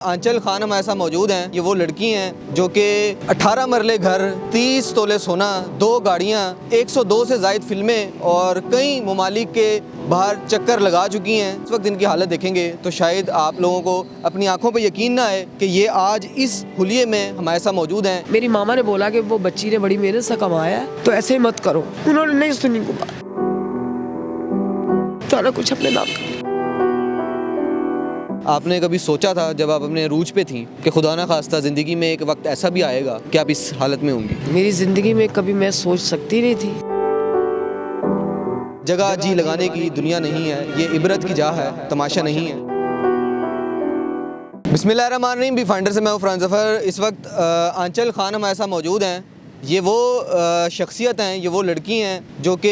आंचल खान हमारे साथ मौजूद हैं। ये वो लड़की हैं जो कि 18 मरले घर, 30 तोले सोना, 2 गाड़ियाँ, 102 से ज़ायद फिल्में और कई ममालिक के बाहर चक्कर लगा चुकी हैं। इस वक्त इनकी हालत देखेंगे तो शायद आप लोगों को अपनी आंखों पर यकीन ना आए कि ये आज इस हुलिये में हमारे साथ मौजूद हैं। मेरी मामा ने बोला कि वो बच्ची ने बड़ी मेहनत से कमाया है तो ऐसे मत करो। उन्होंने नहीं सुनी को बात, सारा कुछ अपने नाम कर। आपने कभी सोचा था जब आप अपने अरूज पे थी कि खुदा ना खास्ता ज़िंदगी में एक वक्त ऐसा भी आएगा कि आप इस हालत में होंगी? मेरी ज़िंदगी में कभी मैं सोच सकती नहीं थी। जगह जी लगाने की दुनिया नहीं है, ये इबरत की जा है, तमाशा नहीं है। बिस्मिल्लाहिर्रहमानिर्रहीम। बी फाइंडर से मैं हूँ फरहान ज़फ़र। इस वक्त आंचल खान हमारे साथ मौजूद हैं। ये वो शख्सियत हैं, ये वो लड़की हैं जो कि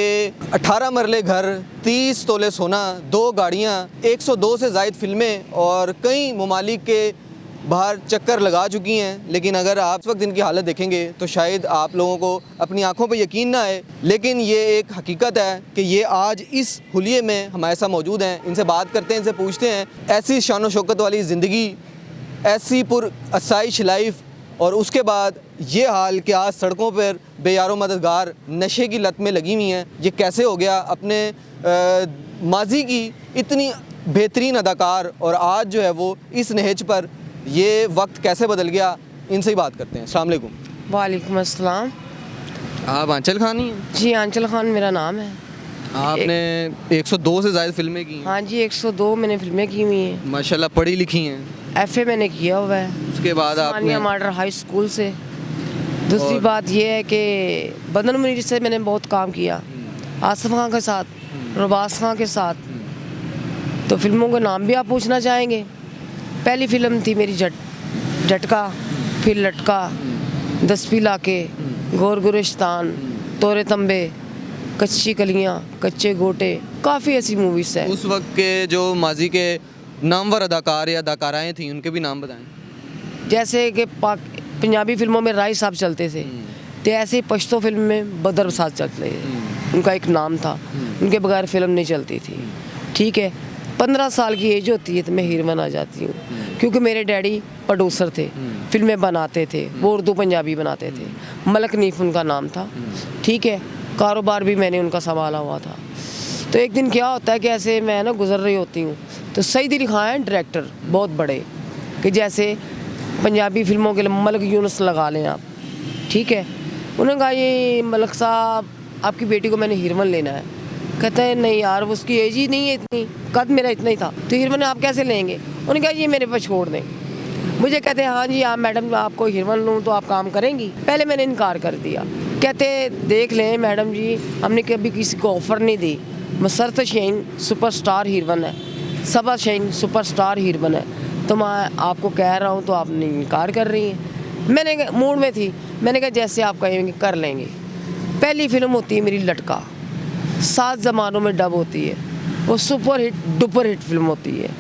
18 मरले घर, 30 तोले सोना, 2 गाड़ियाँ, 102 से ज़ायद फिल्में और कई ममालिक के बाहर चक्कर लगा चुकी हैं। लेकिन अगर आप इस वक्त इनकी हालत देखेंगे तो शायद आप लोगों को अपनी आंखों पर यकीन ना आए, लेकिन ये एक हकीकत है कि ये आज इस हुलिये में हमारे साथ मौजूद हैं। इनसे बात करते हैं, इनसे पूछते हैं ऐसी शान व शौकत वाली ज़िंदगी, ऐसी पुर आसाइश लाइफ और उसके बाद ये हाल कि आज सड़कों पर बेयारो मददगार नशे की लत में लगी हुई हैं, ये कैसे हो गया? अपने माजी की इतनी बेहतरीन अदाकार और आज जो है वो इस नहज पर, ये वक्त कैसे बदल गया? इनसे ही बात करते हैं। अस्सलाम वालेकुम। वालेकुम अस्सलाम। आप आंचल खान ही हैं? जी, आंचल खान मेरा नाम है। आपने 102 से ज़्यादा फिल्में की हैं? हाँ जी, 102 मैंने फिल्में की हुई हैं। माशाल्लाह पढ़ी लिखी हैं। FA मैंने किया हुआ है उसके बाद आपने उस्मानिया मॉडल हाई स्कूल से। दूसरी बात यह है कि बदन मुनीर से मैंने बहुत काम किया, आसिफ खान के साथ, रबास खान के साथ। तो फिल्मों के नाम भी आप पूछना चाहेंगे? पहली फिल्म थी मेरी झटका, फिर लटका, 10 पिलाके, गौर गुलिस्तान, तोरे तंबे, कच्ची कलियाँ, कच्चे गोटे, काफ़ी ऐसी मूवीज़ हैं। उस वक्त के जो माजी के नामवर अदाकार या अदाकाराएँ थीं उनके भी नाम बताएं। जैसे कि पंजाबी फिल्मों में राय साहब चलते थे, तो ऐसे पश्तो फिल्म में बदर साहब चलते थे। उनका एक नाम था, उनके बगैर फिल्म नहीं चलती थी। ठीक है, 15 साल की एज होती है तो मैं हीरोइन आ जाती हूँ, क्योंकि मेरे डैडी प्रोड्यूसर थे, फिल्में बनाते थे, वो उर्दू पंजाबी बनाते थे। मलक नीफ उनका नाम था। ठीक है, कारोबार भी मैंने उनका संभाला हुआ था। तो एक दिन क्या होता है कि ऐसे मैं ना गुजर रही होती हूँ तो सईद अली खान हैं डायरेक्टर बहुत बड़े, कि जैसे पंजाबी फिल्मों के लिए मलक यूनुस लगा लें आप। ठीक है, उन्होंने कहा ये मलक साहब आपकी बेटी को मैंने हीरोइन लेना है। कहते हैं नहीं यार, उसकी एज ही नहीं है इतनी, कद मेरा इतना ही था, तो हीरोइन आप कैसे लेंगे? उन्होंने कहा ये मेरे पर छोड़ दें। मुझे कहते हैं हाँ जी आप मैडम आपको हीरोइन लूँ तो आप काम करेंगी? पहले मैंने इनकार कर दिया। कहते देख लें मैडम जी, हमने कभी किसी को ऑफ़र नहीं दी। मसरत शहीन सुपरस्टार हीरोइन है, सबा शहीन सुपरस्टार हीरोइन है, तो मैं आपको कह रहा हूँ तो आप इनकार कर रही हैं। मैंने मूड में थी, मैंने कहा जैसे आप कहेंगे कर लेंगे। पहली फिल्म होती है मेरी लटका, 7 ज़मानों में डब होती है, वो super hit duper hit film होती है।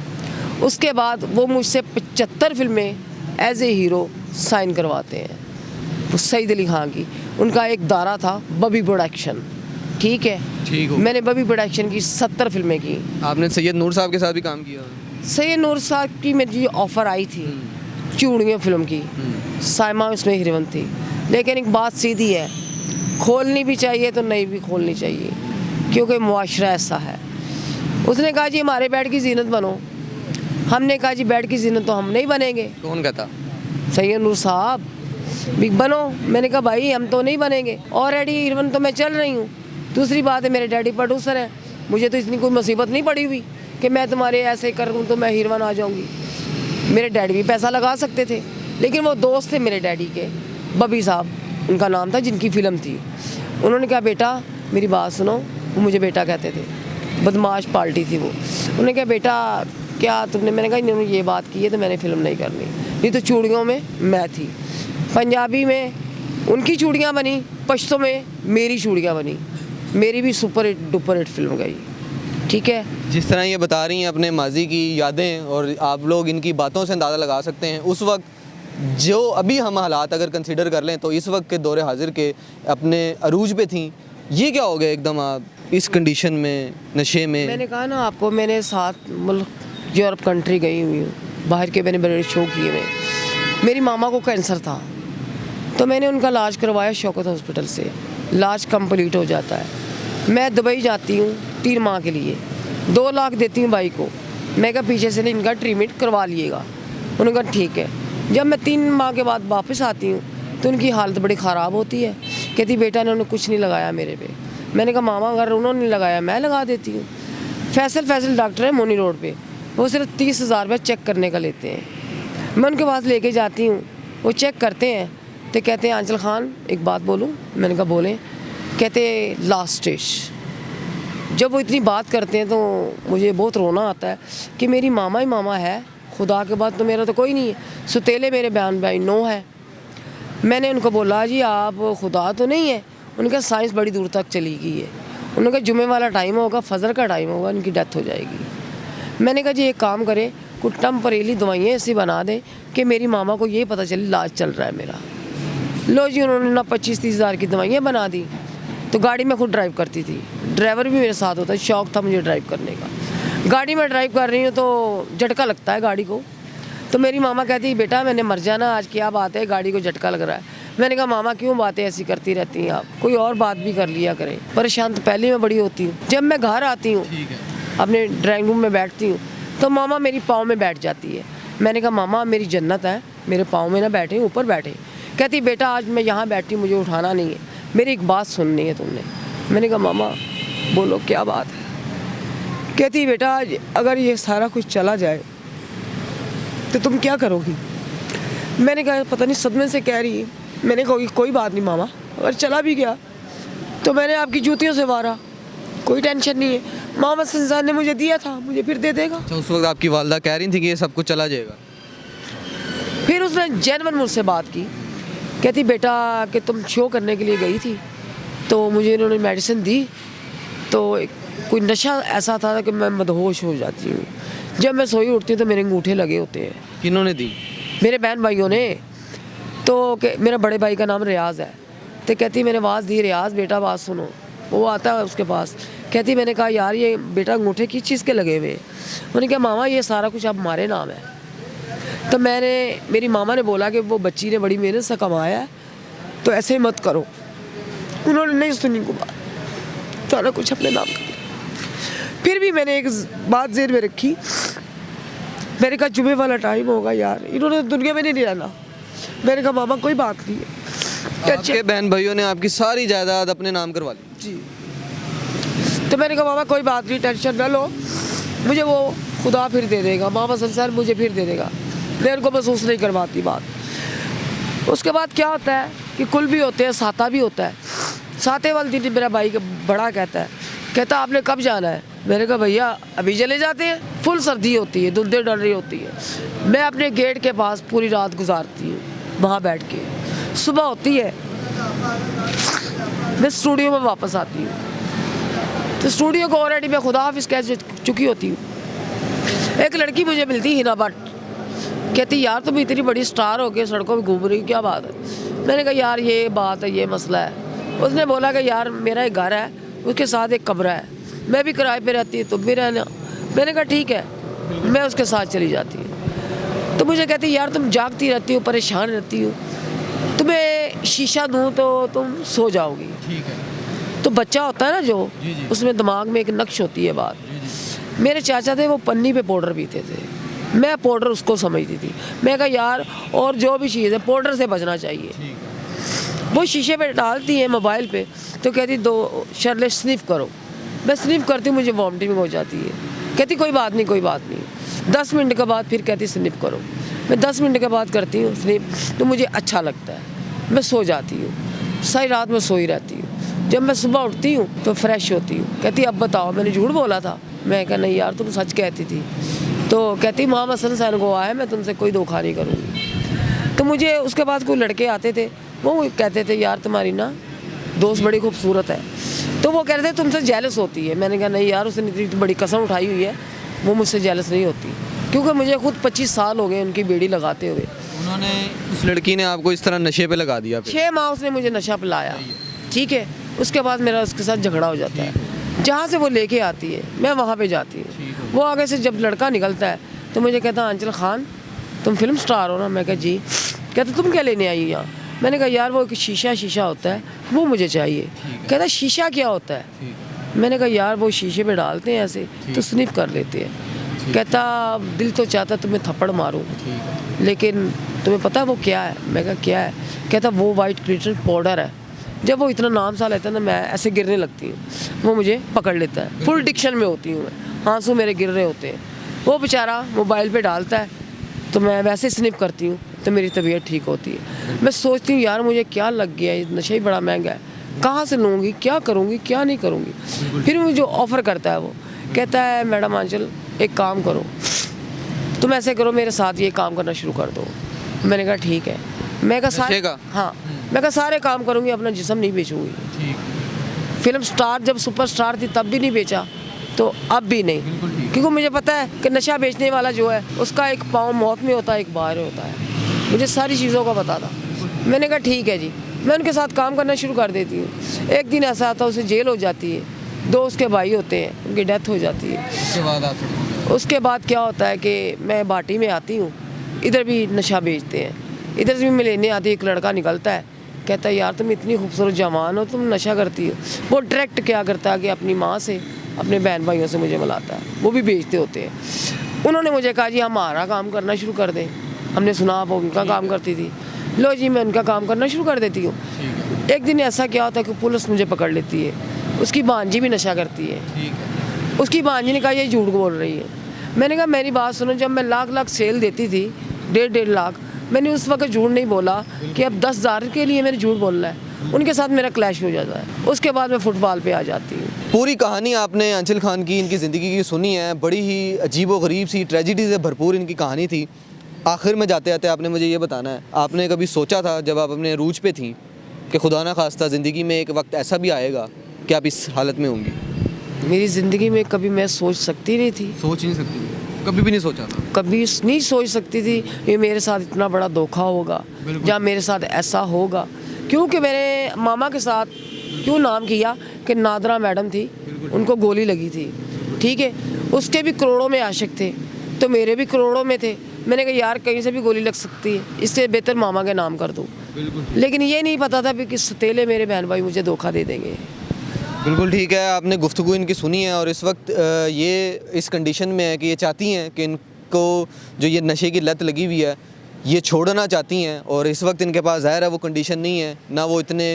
उसके बाद वो मुझसे 75 फिल्में एज ए हीरो साइन करवाते हैं, वो सईद अली खान की। उनका एक दायरा था बबी प्रोडक्शन। ठीक है, ठीक हो। मैंने बबी प्रोडक्शन की 70 फिल्में की। आपने सैयद नूर साहब के साथ भी काम किया? सैयद नूर साहब की मेरी ऑफ़र आई थी चूड़ियों फिल्म की, साइमा उसमें हीरोइन थी। लेकिन एक बात सीधी है, खोलनी भी चाहिए तो नहीं भी खोलनी चाहिए, क्योंकि मुआशरा ऐसा है। उसने कहा जी हमारे बेड की जीनत बनो। हमने कहा जी बेड की जीनत तो हम नहीं बनेंगे। कौन कहता? सैयद नूर साहब भी बनो। मैंने कहा भाई हम तो नहीं बनेंगे, ऑलरेडी हीरोइन तो मैं चल रही हूँ। दूसरी बात है मेरे डैडी प्रोड्यूसर हैं, मुझे तो इतनी कोई मुसीबत नहीं पड़ी हुई कि मैं तुम्हारे ऐसे करूँ तो मैं हीरोइन आ जाऊँगी। मेरे डैडी भी पैसा लगा सकते थे, लेकिन वो दोस्त थे मेरे डैडी के, बबी साहब उनका नाम था, जिनकी फ़िल्म थी। उन्होंने कहा बेटा मेरी बात सुनो, वो मुझे बेटा कहते थे, बदमाश पार्टी थी वो। उन्होंने कहा बेटा क्या तुमने? मैंने कहा इन्होंने ये बात की है तो मैंने फ़िल्म नहीं करनी। नहीं तो चूड़ियों में मैं थी, पंजाबी में उनकी चूड़ियाँ बनी, पश्तो में मेरी चूड़ियाँ बनी, मेरी भी super hit duper hit film गई। ठीक है, जिस तरह ये बता रही हैं अपने माजी की यादें, और आप लोग इनकी बातों से अंदाज़ा लगा सकते हैं उस वक्त जो अभी हम हालात अगर कंसीडर कर लें तो इस वक्त के दौरे हाजिर के अपने अरूज पे थी। ये क्या हो गया एकदम आप इस कंडीशन में, नशे में? मैंने कहा ना आपको, मैंने 7 मुल्क यूरोप कंट्री गई हुई हूँ, बाहर के मैंने बड़े शो किए हुए। मेरी मामा को कैंसर था, तो मैंने उनका इलाज करवाया शौकत हॉस्पिटल से। इलाज कंप्लीट हो जाता है। मैं दुबई जाती हूँ 3 माह के लिए, 2 लाख देती हूँ भाई को। मैं कहा पीछे से इनका ट्रीटमेंट करवा लिएगा। उन्होंने कहा ठीक है। जब मैं 3 माह के बाद वापस आती हूँ तो उनकी हालत बड़ी ख़राब होती है। कहती बेटा इन्होंने कुछ नहीं लगाया मेरे पे। मैंने कहा मामा अगर उन्होंने नहीं लगाया मैं लगा देती हूँ। फैसल डॉक्टर है मोनी रोड पे, वो सिर्फ 30,000 रुपये चेक करने का लेते हैं। मैं उनके पास लेके जाती हूँ, वो चेक करते हैं तो कहते हैं आंचल खान एक बात बोलूँ। मैंने कहा बोलें। कहते लास्ट स्टेज। जब वो इतनी बात करते हैं तो मुझे बहुत रोना आता है कि मेरी मामा ही मामा है, खुदा के बाद तो मेरा तो कोई नहीं है। सुतेले मेरे बहन भाई 9 है। मैंने उनको बोला जी आप खुदा तो नहीं है। उनका साइंस बड़ी दूर तक चली गई है। उनका जुमे वाला टाइम होगा, फजर का टाइम होगा, उनकी डेथ हो जाएगी। मैंने कहा जी एक काम करें, कुछ टेम्परेरी दवाइयाँ ऐसी बना दें कि मेरी मामा को ये पता चले इलाज चल रहा है मेरा। लो जी उन्होंने ना 25-30 हज़ार की दवाइयाँ बना दी। तो गाड़ी में खुद ड्राइव करती थी, ड्राइवर भी मेरे साथ होता है, शौक़ था मुझे ड्राइव करने का। गाड़ी में ड्राइव कर रही हूँ तो झटका लगता है गाड़ी को। तो मेरी मामा कहती बेटा मैंने मर जाना, आज क्या बात है गाड़ी को झटका लग रहा है। मैंने कहा मामा क्यों बातें ऐसी करती रहती हैं आप, कोई और बात भी कर लिया करें। परेशान तो पहले मैं बड़ी होती हूँ। जब मैं घर आती हूँ अपने ड्राइंग रूम में बैठती हूँ तो मामा मेरी पाँव में बैठ जाती है। मैंने कहा मामा मेरी जन्नत है, मेरे पाँव में ना बैठे, ऊपर बैठे। कहती बेटा आज मैं यहाँ बैठी हूँ, मुझे उठाना नहीं है, मेरी एक बात सुननी है तुमने। मैंने कहा मामा बोलो क्या बात है। कहती बेटा अगर ये सारा कुछ चला जाए तो तुम क्या करोगी। मैंने कहा पता नहीं सदमे से कह रही है। मैंने कहा कोई बात नहीं मामा, अगर चला भी गया तो मैंने आपकी जूतियों से मारा, कोई टेंशन नहीं है। मोहम्मद संसार ने मुझे दिया था, मुझे फिर दे देगा। अच्छा उस वक्त आपकी वालदा कह रही थी कि ये सब कुछ चला जाएगा। फिर उसने जेन्युइन मुझसे बात की। कहती बेटा कि तुम शो करने के लिए गई थी तो मुझे इन्होंने मेडिसिन दी तो कोई नशा ऐसा था कि मैं मदहोश हो जाती हूँ। जब मैं सोई उठती हूँ तो मेरे अंगूठे लगे होते हैं। किन्होंने दी? मेरे बहन भाइयों ने। तो मेरा बड़े भाई का नाम रियाज़ है। तो कहती मैंने आवाज़ दी रियाज़ बेटा बात सुनो। वो आता है उसके पास। कहती मैंने कहा यार ये बेटा अंगूठे किस चीज़ के लगे हुए। मैंने कहा मामा ये सारा कुछ अब हमारे नाम है। तो मेरी मामा ने बोला कि वो बच्ची ने बड़ी मेहनत से कमाया है तो ऐसे ही मत करो। उन्होंने नहीं सुनी को बात, सारा कुछ अपने नाम कर लिया। फिर भी मैंने एक बात ज़ेर में रखी। मैंने कहा जुमे वाला टाइम होगा यार, इन्होंने दुनिया में नहीं रहना। मैंने कहा मामा कोई बात नहीं है। आपके बहन भाइयों ने आपकी सारी जायदाद अपने नाम करवा ली? जी। तो मैंने कहा मामा कोई बात नहीं, टेंशन ना लो, मुझे वो खुदा फिर दे देगा, मामा संसार मुझे फिर दे देगा। मैं उनको महसूस नहीं करवाती बात। उसके बाद क्या होता है कि कुल भी होते हैं, साता भी होता है। साते वाले दिन मेरा भाई बड़ा कहता आपने कब जाना है। मैंने कहा भैया अभी चले जाते हैं। फुल सर्दी होती है, धुंधे डल रही होती है। मैं अपने गेट के पास पूरी रात गुजारती हूँ वहाँ बैठ के। सुबह होती है मैं स्टूडियो में वापस आती हूँ तो स्टूडियो को ऑलरेडी मैं खुदा हाफिज़ कह चुकी होती हूँ। एक लड़की मुझे मिलती हिना भट्ट, कहती यार तुम इतनी बड़ी स्टार हो के सड़कों में घूम रही, क्या बात है। मैंने कहा यार ये बात है, ये मसला है। उसने बोला कि यार मेरा एक घर है, उसके साथ एक कमरा है, मैं भी किराए पे रहती है, तुम भी रहना। मैंने कहा ठीक है, मैं उसके साथ चली जाती हूँ। तो मुझे कहती यार तुम जागती रहती हो, परेशान रहती हो, तुम्हें शीशा दूँ तो तुम सो जाओगी। ठीक है। तो बच्चा होता है ना जो, उसमें दिमाग में एक नक्श होती है बात। मेरे चाचा थे वो पन्नी पे पाउडर पीते थे, मैं पाउडर उसको समझती थी। मैं कहा यार और जो भी चीज़ है पाउडर से बचना चाहिए। वो शीशे पे डालती है मोबाइल पे तो कहती 2 शर्ले स्निफ करो। मैं स्निफ करती हूँ, मुझे वॉमिटिंग हो जाती है। कहती कोई बात नहीं कोई बात नहीं। 10 मिनट के बाद फिर कहती स्निफ करो। मैं 10 मिनट के बाद करती हूँ स्निफ तो मुझे अच्छा लगता है, मैं सो जाती हूँ। सारी रात में सोई रहती हूँ। जब मैं सुबह उठती हूँ तो फ्रेश होती हूँ। कहती अब बताओ मैंने झूठ बोला था। मैं कहा नहीं यार तुम सच कहती थी। तो कहती मोहम्मद सल्लल्लाहु को आया, मैं तुमसे कोई धोखा नहीं करूँगी। तो मुझे उसके बाद कोई लड़के आते थे, वो कहते थे यार तुम्हारी ना दोस्त बड़ी खूबसूरत है, तो वो कह रहे थे तुमसे जेलस होती है। मैंने कहा नहीं यार उसने इतनी बड़ी कसम उठाई हुई है, वो मुझसे जेलस नहीं होती, क्योंकि मुझे खुद 25 साल हो गए उनकी बेड़ी लगाते हुए। उन्होंने उस लड़की ने आपको इस तरह नशे पे लगा दिया? 6 माह उसने मुझे नशा पिलाया, ठीक है। उसके बाद मेरा उसके साथ झगड़ा हो जाता है। जहाँ से वो लेके आती है मैं वहाँ पे जाती हूँ। वो आगे से जब लड़का निकलता है तो मुझे कहता है अंचल खान तुम फिल्म स्टार हो ना? मैं कहा जी। कहता तुम क्या लेने आई यहाँ? मैंने कहा यार वो एक शीशा होता है वो मुझे चाहिए। कहता शीशा क्या होता है? मैंने कहा यार वो शीशे पे डालते हैं ऐसे तो स्निफ कर लेते हैं। कहता दिल तो चाहता तुम्हें थप्पड़ मारूं, लेकिन तुम्हें पता है वो क्या है? मैं कहा क्या है? कहता वो वाइट क्रिस्टल पाउडर है। जब वो इतना नाम सा लेता है ना मैं ऐसे गिरने लगती हूँ, वो मुझे पकड़ लेता है। फुल डिक्शन में होती हूँ मैं, आंसू मेरे गिर रहे होते हैं। वो बेचारा मोबाइल पे डालता है तो मैं वैसे स्निप करती हूँ तो मेरी तबीयत ठीक होती है। मैं सोचती हूँ यार मुझे क्या लग गया, ये नशा ही बड़ा महंगा है, कहाँ से लूँगी, क्या करूँगी, क्या नहीं करूँगी। फिर मुझे ऑफ़र करता है वो, कहता है मैडम आंचल एक काम करो, तुम ऐसे करो मेरे साथ ये काम करना शुरू कर दो। मैंने कहा ठीक है। मैं कहा सारे हाँ, मैं कहा सारे काम करूँगी, अपना जिस्म नहीं बेचूँगी। फिल्म स्टार जब सुपरस्टार थी तब भी नहीं बेचा तो अब भी नहीं, क्योंकि मुझे पता है कि नशा बेचने वाला जो है उसका एक पाँव मौत में होता है, एक बाहर होता है। मुझे सारी चीज़ों का पता था। मैंने कहा ठीक है जी, मैं उनके साथ काम करना शुरू कर देती हूँ। एक दिन ऐसा आता है उसे जेल हो जाती है, दो उसके भाई होते हैं, उनकी डेथ हो जाती है। उसके बाद क्या होता है कि मैं बाटी में आती हूँ, इधर भी नशा बेचते हैं, इधर से भी मैं लेने आती हूँ। एक लड़का निकलता है, कहता है यार तुम इतनी खूबसूरत जवान हो, तुम नशा करती हो। वो डायरेक्ट क्या करता है कि अपनी माँ से अपने बहन भाइयों से मुझे मिलाता है, वो भी बेचते होते हैं। उन्होंने मुझे कहा जी हमारा काम करना शुरू कर दें, हमने सुना आप उनका काम करती थी, लो जी मैं उनका काम करना शुरू कर देती हूँ। एक दिन ऐसा क्या होता है कि पुलिस मुझे पकड़ लेती है, उसकी भांजी भी नशा करती है। उसकी भांजी ने कहा ये झूठ बोल रही है। मैंने कहा मेरी बात सुनो, जब मैं लाख सेल देती थी, 1.5 लाख, मैंने उस वक्त झूठ नहीं बोला कि अब 10,000 के लिए मेरे झूठ बोलना है। उनके साथ मेरा क्लैश हो जाता है, उसके बाद मैं फुटबॉल पे आ जाती हूँ। पूरी कहानी आपने आंचल खान की, इनकी ज़िंदगी की सुनी है। बड़ी ही अजीब व गरीब सी ट्रेजिडी से भरपूर इनकी कहानी थी। आखिर में जाते जाते आपने मुझे ये बताना है, आपने कभी सोचा था जब आप अपने रूज पे थी कि खुदा ना खास्ता ज़िंदगी में एक वक्त ऐसा भी आएगा कि आप इस हालत में होंगी? मेरी ज़िंदगी में कभी मैं सोच सकती नहीं थी। सोच नहीं सकती, कभी भी नहीं सोचा था? कभी नहीं सोच सकती थी ये मेरे साथ इतना बड़ा धोखा होगा या मेरे साथ ऐसा होगा। क्योंकि मेरे मामा के साथ क्यों नाम किया कि नादरा मैडम थी, उनको गोली लगी थी, ठीक है, उसके भी करोड़ों में आशिक थे तो मेरे भी करोड़ों में थे। मैंने कहा यार कहीं से भी गोली लग सकती है, इससे बेहतर मामा के नाम कर दूँ। लेकिन ये नहीं पता था कि सतेले मेरे बहन भाई मुझे धोखा दे देंगे। बिल्कुल ठीक है, आपने गुफ्तगू इनकी सुनी है और इस वक्त ये इस कंडीशन में है कि ये चाहती हैं कि इनको जो ये नशे की लत लगी हुई है ये छोड़ना चाहती हैं, और इस वक्त इनके पास ज़ाहिर है वो कंडीशन नहीं है, ना वो इतने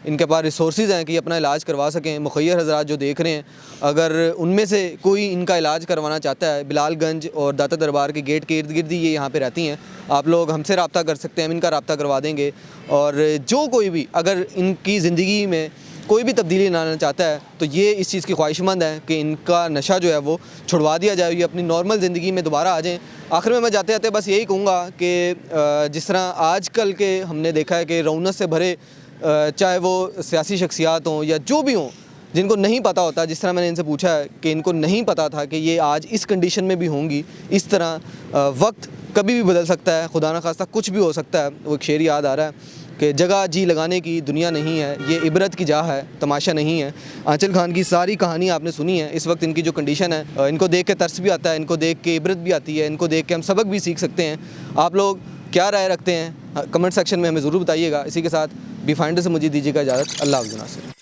इनके पास रिसोर्सेज हैं कि अपना इलाज करवा सकें। मुखय्यर हज़रात जो देख रहे हैं, अगर उनमें से कोई इनका इलाज करवाना चाहता है, बिलालगंज और दाता दरबार के गेट के इर्द गिर्द ये यहाँ पे रहती हैं, आप लोग हमसे रब्ता कर सकते हैं, हम इनका रब्ता करवा देंगे। और जो कोई भी अगर इनकी ज़िंदगी में कोई भी तब्दीली लाना चाहता है तो ये इस चीज़ की ख्वाहिशमंद है कि इनका नशा जो है वो छुड़वा दिया जाए, ये अपनी नॉर्मल ज़िंदगी में दोबारा आ जाएँ। आखिर में मैं जाते जाते बस यही कहूँगा कि जिस तरह आजकल के हमने देखा है कि रौनक से भरे चाहे वो सियासी शख्सियात हों या जो भी हों, जिनको नहीं पता होता, जिस तरह मैंने इनसे पूछा है कि इनको नहीं पता था कि ये आज इस कंडीशन में भी होंगी। इस तरह वक्त कभी भी बदल सकता है, खुदा न खास्ता कुछ भी हो सकता है। वो एक शेर याद आ रहा है कि जगह जी लगाने की दुनिया नहीं है, ये इबरत की जा है, तमाशा नहीं है। आंचल खान की सारी कहानी आपने सुनी है। इस वक्त इनकी जो कंडीशन है, इनको देख के तरस भी आता है, इनको देख के इबरत भी आती है, इनको देख के हम सबक भी सीख सकते हैं। आप लोग क्या राय रखते हैं कमेंट सेक्शन में हमें ज़रूर बताइएगा। इसी के साथ बी फाइंडर से मुझे दीजिएगा इजाज़त। अल्लाह हाफ़िज़।